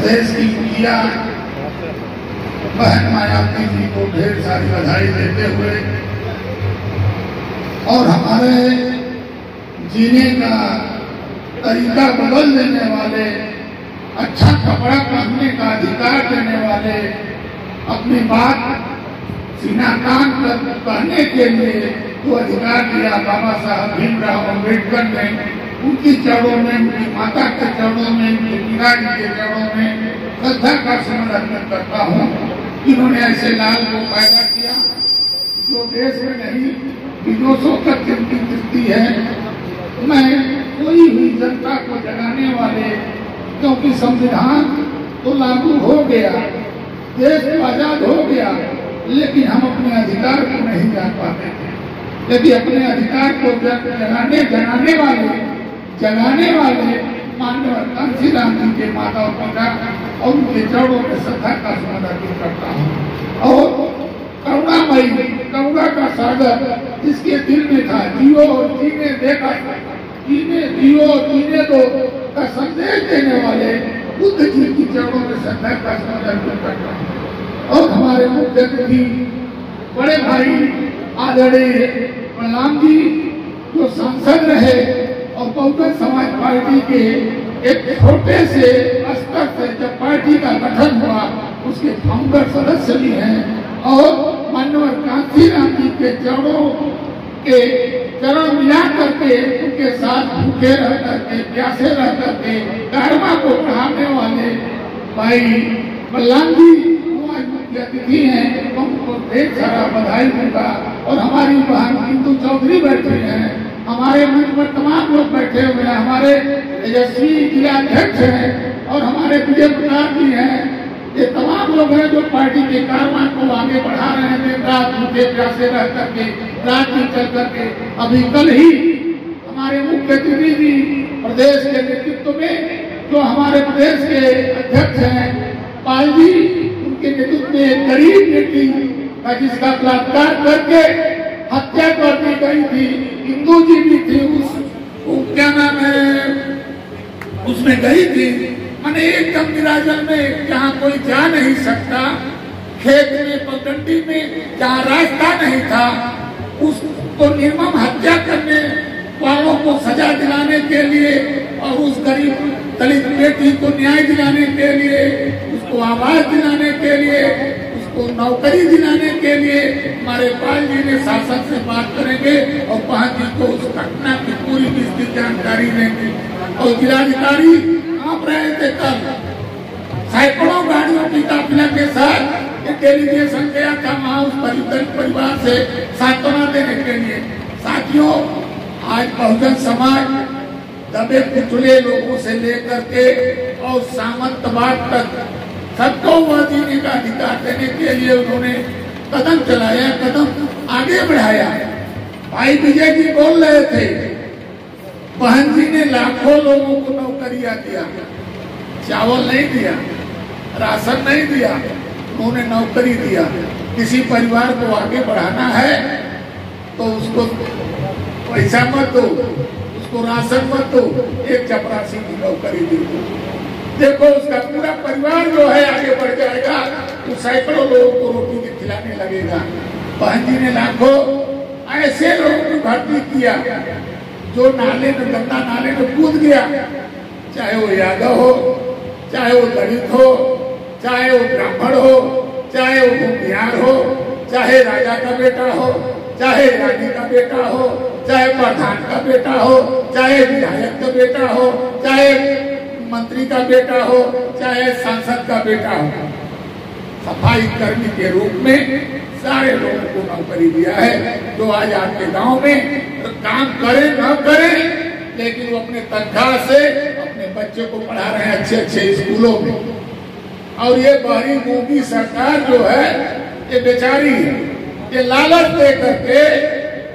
प्रदेश की मुखिया बहन मायावती जी को ढेर सारी बधाई देते हुए और हमारे जीने का तरीका बदल देने वाले, अच्छा कपड़ा पहनने का अधिकार देने वाले, अपनी बात सीना तान कर कहने के लिए जो अधिकार दिया बाबा साहब भीमराव अम्बेडकर ने, उनकी चरणों में, उनकी माता के चरणों में, उनके पिताजी के चरणों में श्रद्धा का स्मरण अर्पित करता हूँ। इन्होंने ऐसे लाल को पैदा किया जो देश में नहीं विदेशों तक जिनकी दृष्टि है। मैं कोई भी जनता को जगाने वाले, क्योंकि संविधान तो लागू हो गया, देश तो आजाद हो गया, लेकिन हम अपने अधिकार को नहीं जान पाते थे। यदि अपने अधिकार को जगाने वाले माननीय कांशीराम जी के माता और पिता और उनके चरणों में श्रद्धा का स्मरण अर्पित करता हूँ। और करुणामयी, करुणा का सागर जिसके दिल में था, जियो और जीने देखा, जियो जीने दो का संदेश देने वाले बुद्ध जी की चरणों में श्रद्धा का स्मरण अर्पित करता हूँ। और हमारे मुख्य अतिथि बड़े भाई आदरणीय प्रणाम जी, जो सांसद रहे और बहुजन समाज पार्टी के एक छोटे से स्तर से जब पार्टी का गठन हुआ उसके फाउंडर सदस्य भी हैं, और माननीय कांशीराम जी के चरण मिला करके उनके साथ भूखे रह करके, प्यासे रह करके कर्मा को पढ़ाने वाले भाई बलराम जी मुख्य अतिथि हैं। उनको ढेर सारा बधाई दूंगा। और हमारी बहन इंदु चौधरी बैठे हैं, हमारे मंच पर तमाम लोग बैठे हुए हैं, हमारे तेजस्वी जिलाध्यक्ष हैं और हमारे विजय प्रताप जी हैं। ये तमाम लोग हैं जो पार्टी के कारवां को आगे बढ़ा रहे हैं, दिन रात भूखे प्यासे रह करके, रात में चल करके। अभी कल ही हमारे मुख्य अतिथि जी प्रदेश के नेतृत्व में, जो हमारे प्रदेश के अध्यक्ष हैं पाल जी, उनके नेतृत्व में एक गरीब बेटी का जिसका बलात्कार करके हत्या कर दी गई थी, इंदु जी भी थी, क्या नाम है, उसमें गई थी। मैंने एकदम निराजन में जहाँ कोई जा नहीं सकता, खेत में पगडंडी में जहाँ रास्ता नहीं था, उसको निर्मम हत्या करने वालों को सजा दिलाने के लिए और उस गरीब दलित बेटी को न्याय दिलाने के लिए, उसको आवाज दिलाने के लिए, उसको नौकरी दिलाने के लिए हमारे पाल जी ने शासन से बात करेंगे और बहन जी को उस घटना की पूरी विस्तृत जानकारी देंगे। और जिलाधिकारी आप रहे थे कल, सैकड़ों गाड़ियों की काफिला के साथ एक डेलीगेशन गया था वहाँ उस परिवार से सांत्वना देने के लिए। साथियों, आज बहुजन समाज दबे कुचले लोगों से लेकर के और सामंतवाद तक सबको वह जीने का अधिकार देने के लिए उन्होंने कदम चलाया, कदम आगे बढ़ाया। भाई विजय जी बोल रहे थे, बहन जी ने लाखों लोगों को नौकरियां दिया, चावल नहीं दिया, राशन नहीं दिया, उन्होंने नौकरी दिया। किसी परिवार को आगे बढ़ाना है तो उसको पैसा मत दो, उसको राशन मत दो, एक चपरासी की नौकरी दी, देखो उसका पूरा परिवार जो है आगे बढ़ जाएगा, तो सैकड़ों लोगों को रोटी खिलाने लगेगा। बहन जी ने लाखों ऐसे लोगों को भर्ती किया जो नाले में, गंदा नाले में कूद गया, चाहे वो यादव हो, चाहे वो दलित हो, चाहे वो ब्राह्मण हो, चाहे वो भूमिहार हो, चाहे राजा का बेटा हो, चाहे रानी का बेटा हो, चाहे प्रधान का बेटा हो, चाहे विधायक का बेटा हो, चाहे मंत्री का बेटा हो, चाहे सांसद का बेटा हो, सफाई कर्मी के रूप में सारे लोगों को नौकरी दिया है। जो आज आपके गांव में काम करे न करे, लेकिन वो अपने तनख्वाह से अपने बच्चे को पढ़ा रहे हैं अच्छे अच्छे स्कूलों में। और ये बाहरी मोदी सरकार जो है ये बेचारी है, ये लालच दे करके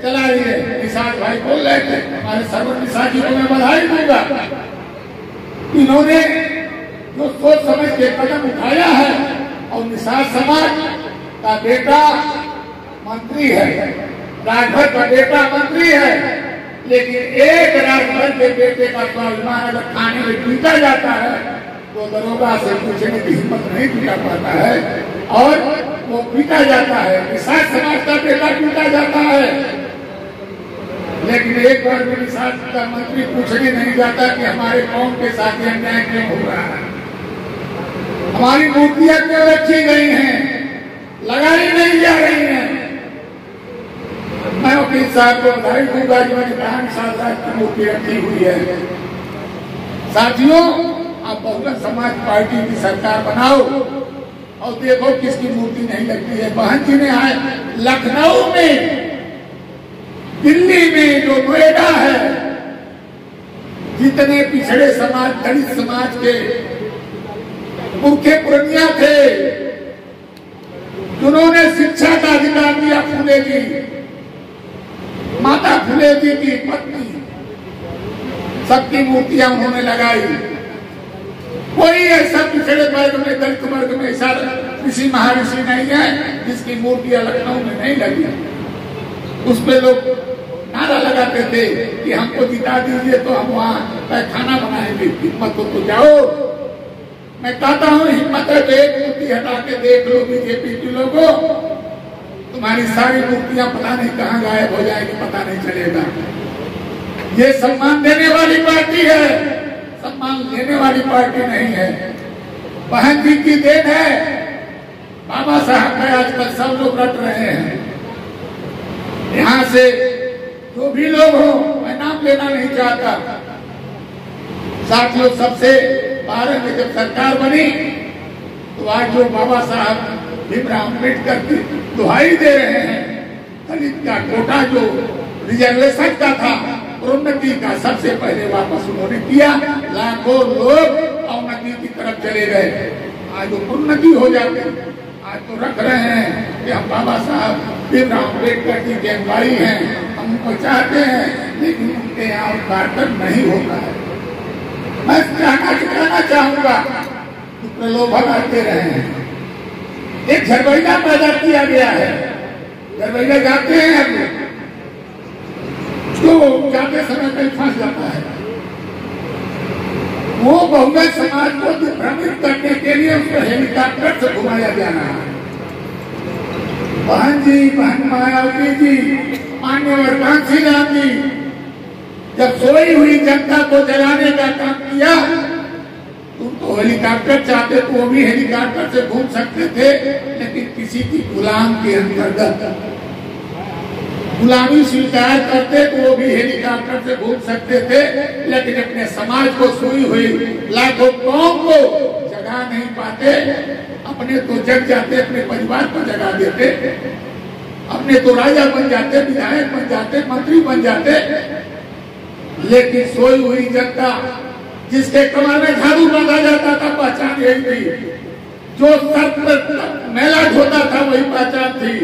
चला रही है। निषाद भाई बोल रहे थे, हमारे सर्वर निषाद जी को मैं बधाई दूंगा, इन्होंने जो सोच समझ के कदम उठाया है। और निषाद समाज का बेटा मंत्री है, राजभर का बेटा मंत्री है, लेकिन एक राजभर के बेटे का स्वाभिमान अगर खाने में पीटा जाता है वो दरोगा से पूछने की हिम्मत नहीं जुटा पाता है और वो पीटा जाता है, निषाद समाज का बेटा पीटा जाता है। लेकिन एक बार भी निषाद का मंत्री पूछने नहीं जाता कि हमारे कौम के साथ अन्याय क्यों हो रहा है, हमारी मूर्तियां क्यों रखी गई हैं, लगाई नहीं जा रही हैं। मैं वकील साहब को बधाई दूंगा जो विधान साहब की मूर्ति रखी हुई है। साथियों, आप बहुजन समाज पार्टी की सरकार बनाओ और देखो किसकी मूर्ति नहीं लगती है। बहन जी ने आए लखनऊ में, दिल्ली में, जो नोएडा है, जितने पिछड़े समाज, दलित समाज के मुख्य पुरनिया थे जिन्होंने शिक्षा का अधिकार दिया, फूले जी, माता फूले जी की पत्नी, सबकी मूर्तियां उन्होंने लगाई। कोई ऐसा पिछड़े वर्ग में, दलित वर्ग में ऐसा ऋषि महर्षि नहीं है जिसकी मूर्तियां लखनऊ में नहीं लगी। उस पे लोग नारा लगाते थे कि हमको जिता दीजिए तो हम वहां खाना बनाएंगे। हिम्मत हो तो जाओ। मैं कहता हूँ हिम्मत है तो एक मूर्ति हटा के देख लो बीजेपी के लोगों, तुम्हारी सारी मूर्तियां पता नहीं कहाँ गायब हो जाएगी, पता नहीं चलेगा। ये सम्मान देने वाली पार्टी है, सम्मान लेने वाली पार्टी नहीं है। बहन जी की देन है, बाबा साहब का आजकल सब लोग रट रहे हैं। यहाँ से जो भी लोग हो, मैं नाम लेना नहीं चाहता। साथियों, सबसे 12 में जब सरकार बनी तो आज जो बाबा साहब भीमराव अम्बेडकर की दुहाई दे रहे हैं, दलित का कोटा जो रिजर्वेशन का था, प्रोन्नति का सबसे पहले वापस उन्होंने किया। लाखों लोग अवनति की तरफ चले गए। आज वो प्रोन्नति हो जाते, आज तो रख रहे हैं कि हम बाबा साहब भीमराव अम्बेडकर की के अनुयायी हैं, हम उनको चाहते हैं, लेकिन उनके यहाँ कार्यक्रम नहीं होता है। मैं कहना चाहूंगा कि प्रलोभन आते रहे हैं। एक झरबैया पैदा किया गया है, झरबैया जाते हैं हम लोग, तो जाते समय कहीं फंस जाता है। वो बहुजन समाज को भ्रमित करने के लिए उसको हेलीकॉप्टर से घुमाया जाना है। बहन जी, बहन मायावती जी, मान्यवर कांशीराम जी जब सोई हुई जनता को जगाने का काम किया, तुम तो हेलीकॉप्टर चाहते तो वो भी हेलीकॉप्टर से घूम सकते थे, लेकिन किसी की गुलाम के अंतर्गत गुलामी स्वीकार करते तो वो भी हेलीकॉप्टर से घूम सकते थे, लेकिन अपने समाज को सोई हुई लाखों कौम को जगा नहीं पाते। अपने तो जग जाते, अपने परिवार को जगा देते, अपने तो राजा बन जाते, विधायक बन जाते, मंत्री बन जाते, लेकिन सोई हुई जनता जिसके कमर में झाड़ू बांधा जाता था पहचान यही थी, जो सर पर मैला ढोता था वही पहचान थी।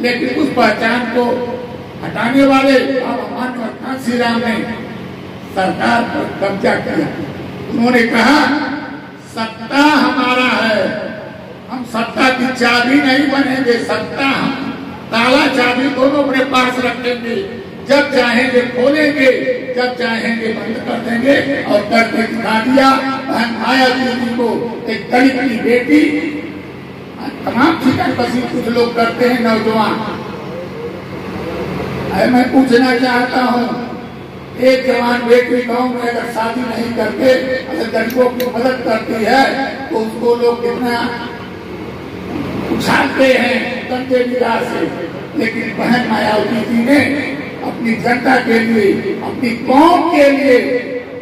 लेकिन उस पहचान को हटाने वाले बाबा मान्यवर कांशीराम ने सरकार पर कब्जा किया। उन्होंने कहा सत्ता हमारा है, हम सत्ता की चाबी नहीं बनेंगे, सत्ता हम ताला चाबी दोनों अपने पास रखेंगे, जब चाहेंगे खोलेंगे, जब चाहेंगे बंद कर देंगे। और करके दिखा दिया। बहन मायावती जी को एक दलित की बेटी, तमाम फिकर पसी कुछ लोग करते हैं नौजवान। मैं पूछना चाहता हूँ, एक जवान बेटी गांव में अगर शादी नहीं करते, अगर गरीबों की मदद करती है तो उसको लोग कितना उछालते हैं गंदे निगाह से। लेकिन बहन मायावती जी ने अपनी जनता के लिए, अपनी कौम के लिए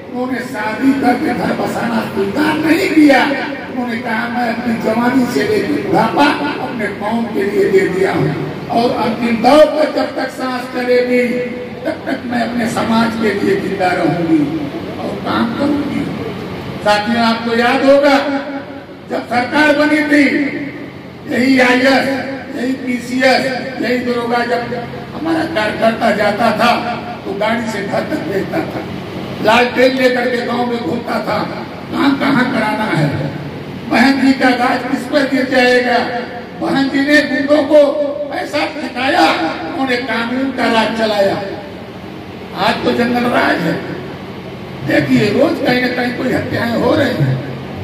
उन्होंने शादी करके घर बसाना स्वीकार नहीं किया। उन्होंने कहा मैं अपनी जवानी से लेकर बुढ़ापा अपने कौम के लिए दे दिया हूँ, और अंतिम दौर पर जब तक सांस चलेगी तब तक मैं अपने समाज के लिए जिंदा रहूंगी और काम करूंगी। साथियों, आपको याद होगा जब सरकार बनी थी, यही IAS, यही PCS, यही दरोगा जब हमारा कार्यकर्ता जाता था तो गाड़ी से घर तक भेजता था, लालटेन लेकर के गांव में घूमता था, काम कहाँ कराना है, बहन जी का गाज किस पर गिर जाएगा। बहन जी ने गुंडों को ऐसा ठिकाया, उन्होंने कानून का राज चलाया। आज तो जंगल राज है। देखिए रोज कहीं न कहीं कोई हत्याएं हो रही हैं।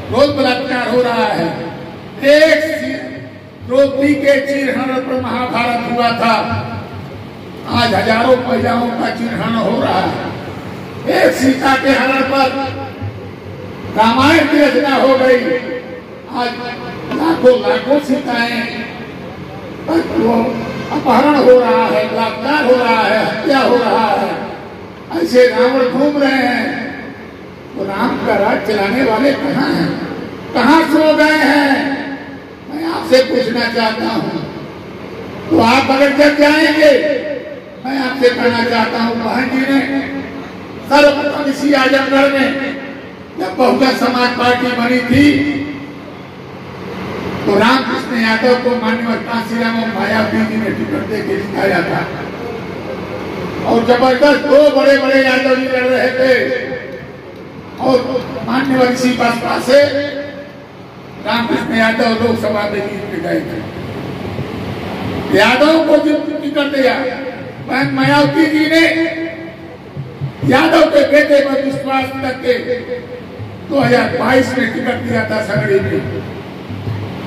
रोज बलात्कार हो रहा है। एक द्रौपदी के चीरहरण पर महाभारत हुआ था, आज हजारों महिलाओं का चीरहरण हो रहा है। एक सीता के हरण पर रामायण की रचना हो गई, आज लाखों सीताएं अपहरण हो रहा है, बलात्कार हो रहा है, हत्या हो रहा है। ऐसे रावण घूम रहे हैं, तो राम का राज चलाने वाले कहाँ हैं, कहाँ सो गए हैं? मैं आपसे पूछना चाहता हूँ। तो आप अगर जब जाएंगे, मैं आपसे कहना चाहता हूँ, बहन जी ने सर्वप्रथम इसी आजमगढ़ में जब बहुजन समाज पार्टी बनी थी, तो रामकृष्ण यादव को माननीय कांशीराम और मायावती जी ने टिकट दे के जिताया था। और जबरदस्त दो बड़े बड़े यादव जी लड़ रहे थे, और मान्यवर इसी बसपा से रामकृष्ण यादव लोकसभा में जीत गए थे। यादव को टिकट दिया, बहन मायावती जी ने यादव के बेटे पर विश्वास करके 2022 में टिकट दिया था सगड़ी में।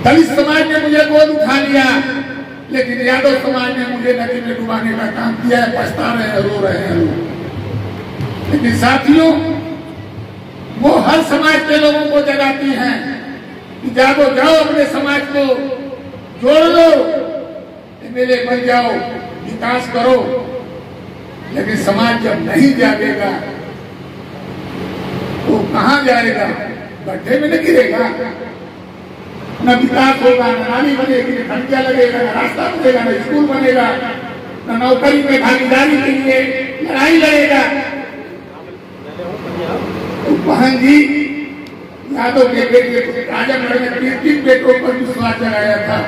दलित समाज ने मुझे गोद उठा लिया, लेकिन यादव समाज ने मुझे नदी में डुबाने का काम किया है। पछता रहे हैं, रो रहे हैं लोग। लेकिन साथियों, वो हर समाज के लोगों को जगाती हैं कि जागो, जाओ, अपने समाज को जोड़ लो, एमएलए बन जाओ, विकास करो। लेकिन समाज जब नहीं जागेगा तो कहाँ जाएगा? गड्ढे में नहीं गिरेगा। न विकास होगा, न नाली बनेगी, न खर्चा लगेगा, न रास्ता बनेगा, न स्कूल बनेगा, न नौकरी में भागीदारी के लिए लड़ाई लड़ेगा। तो बहन जी यादव के बेटे आजमगढ़ में 3 बेटों पर विश्वास जगाया था,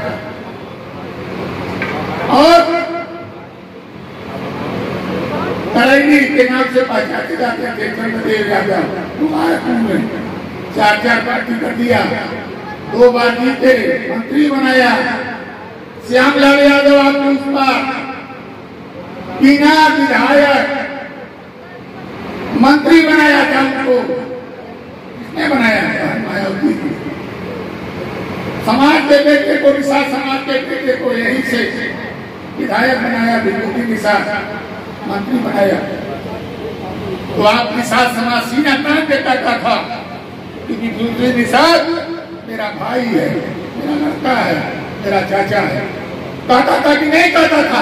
और करैली के नाम से पहचाने जाते थे चंद्रदेव यादव। तुम्हारे 4 पार्टी कर दिया, 2 बार जीते, मंत्री बनाया। श्यामलाल यादव आपने उस बार बिना विधायक मंत्री बनाया था उनको, किसने बनाया था? मायावती। समाज के बेटे को, निषाद समाज के बेटे को यहीं से विधायक बनाया, विभूति निषाद मंत्री बनाया। तो आप निषाद समाज सीना तान के कहता था कि विभूति निषाद मेरा भाई है, मेरा लड़का है, मेरा चाचा है। कहता था कि नहीं कहता था?